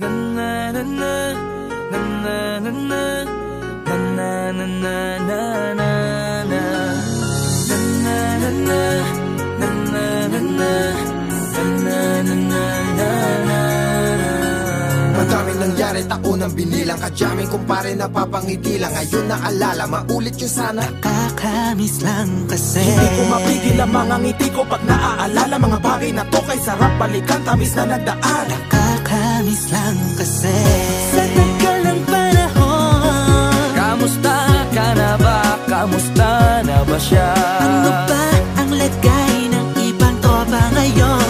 Na na na na na na na na na na na na na na na madaming nangyari, taunang binilang, kadyaming kumpare napapangiti lang. Ngayon naalala, maulit yung sana. Nakakamiss lang kasi hindi ko mapigil ang mga ngiti ko pag naaalala. Mga bagay na to kay sarap balikan, tamis na nagdaan. Nakakamiss lang kasi sa tagal ng panahon. Kamusta ka na ba? Kamusta na ba siya? Ano ba ang lagay ng ibang tropa ngayon?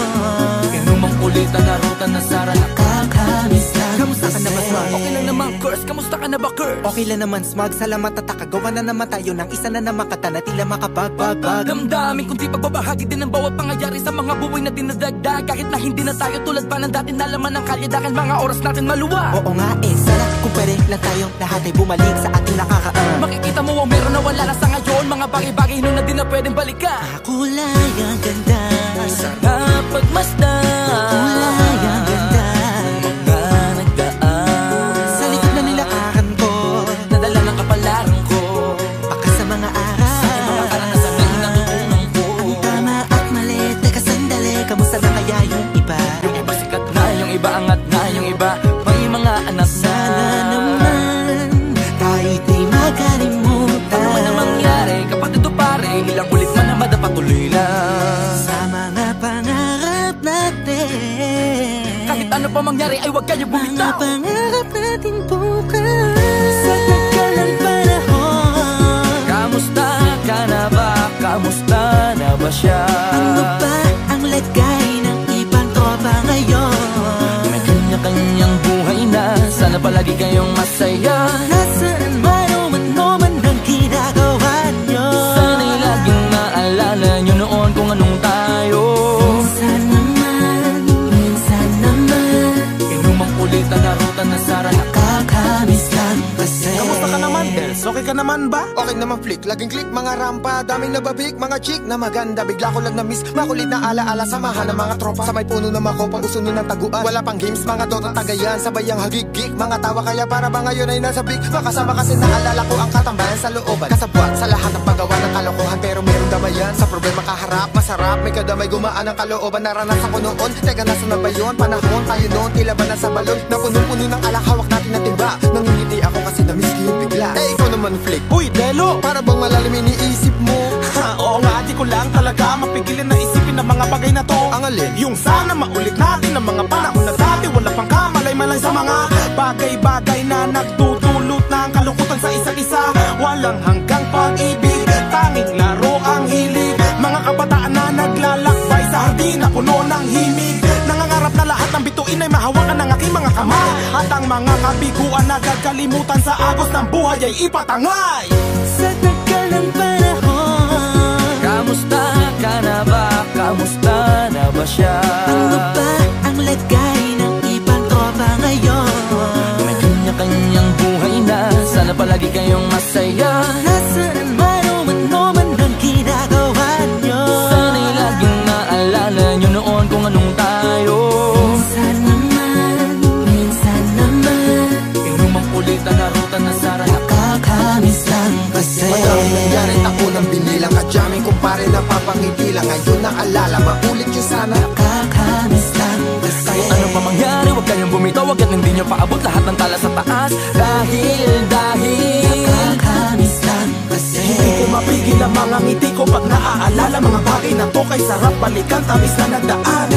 Inumang ulitan na ruta na Sara. Nakakamiss lang. Kamusta ka na ba, Smug? Okay lang naman, Curse. Kamusta ka na ba, Curse? Okay lang naman, Smug. Salamat at nakagawa na naman tayo ng isa na naman kata na tila makabagbag. Damdamin kundi pagbabahagi din ng bawat pangyayari sa mga buhay na dinadagdag. Kahit na hindi na tayo tulad pa ng dati, nalaman ng kalye dahil mga oras natin maluwa. Oo nga sana kung pwede lang tayong lahat ay bumalik sa ating nakakaan. Makikita mo ang meron na wala na sa ngayon. Mga bagay-bagay nun na di na pwedeng balikan. Kulay ang ganda, sarap pagmasdan. kulay ang ganda. Mga nagdaan Sa likod na nilakaran ko, nadala ng kapalaran ko. baka sa mga aral, Sa aking mga karanasan na natutunan ko. ang tama at mali. Teka sandali, kamusta na kaya yung iba? Yung iba sikat na, yung iba angat na, yung iba may mga anak na. Sana naman tayo'y di makalimutan. Ano man ang mangyari, kapatid o pare, ilang ulit man na madapatuloy lang. Sa mga pangarap natin, Kahit ano pa mangyari ay huwag kayo mga bumitaw. pangarap natin bukas. Sa tagal ng panahon, Kamusta ka na ba? Kamusta na ba siya? ano ba ang lagay ng ibang tropa ngayon? May kanya-kanyang buhay na, sana palagi kayong masaya. Nasaan man o man ang ginagawa nyo? Sana'y laging maalala nyo noon kung anong tayo. Minsan naman Inumang ulitan na ruta na Sara. nakakamiss lang kasi. Kamusta ka naman, Dels? Okay ka naman ba? Okay naman flick, laging click, mga rampa, daming nababik, mga chick na maganda. Bigla ko lang na-miss, makulit na alaala, samahan ng mga tropa. Sa may puno na makopa, uso nun ng taguan. Wala pang games, mga dota tagayan, sabayang hagigik. Mga tawa kaya para ba ngayon ay nasa big. Makasama kasi naalala ko ang katambayan sa looban. Kasabwat sa lahat ng paggawa ng kalokohan, pero meron damayan. Sa problema kaharap, masarap, may kadamay gumaan ang kalooban. Naranasan ko noon, teka nasa na ba yun? Panahon tayo noon, tila ba nasa balon? Na punong-puno ng alak, hawak natin ng timba. Nangingiti ako kasi na-miss ko yung bigla. Eh, ikaw naman flick. Uy, Delo! Para bang malalim iniisip mo? Ha, oo nga, di ko lang talaga mapigilin na isipin ang mga bagay na to. Ang alin? Yung sana maulit natin ang mga panahon na dati. Wala pang kamalay-malay sa mga bagay-bagay na nagtutulot ng kalungkutan sa isa't isa. Walang hanggang pag-ibig, tanging laro ang hilig. Mga kabataan na naglalakbay sa hardin na puno ng himig. Nangangarap na lahat ng bituin ay mahawakan ng aking mga kamay. At ang mga kabiguan na gagalimutan sa agos ng buhay ay ipatangay. Sa tagal ng panahon, Kamusta ka na ba? Kamusta na ba siya? ano ba ang lagay ng ibang tropa ngayon? May kanya-kanyang buhay na, sana palagi kayong masaya. Nasaan man o man ang ginagawa nyo? Sana'y laging maalala nyo noon kung anong tayo. Minsan naman Inumang ulitan na ruta na Sara. nakakamiss lang kasi. Madaming nangyari, taunang binilang, kadyaming kumpare napapangiti lang. Ngayon naalala, maulit yung sana. Nakakamiss lang kasi. Kahit ano pa mangyari, huwag kayong bumitaw. Huwag yan, hindi nyo paabot lahat ng tala sa taas. Dahil Nakakamiss lang kasi. Hindi ko mapigil ang mga ngiti ko pag naaalala. Mga bagay na to kay sarap balikan, tamis na nagdaan.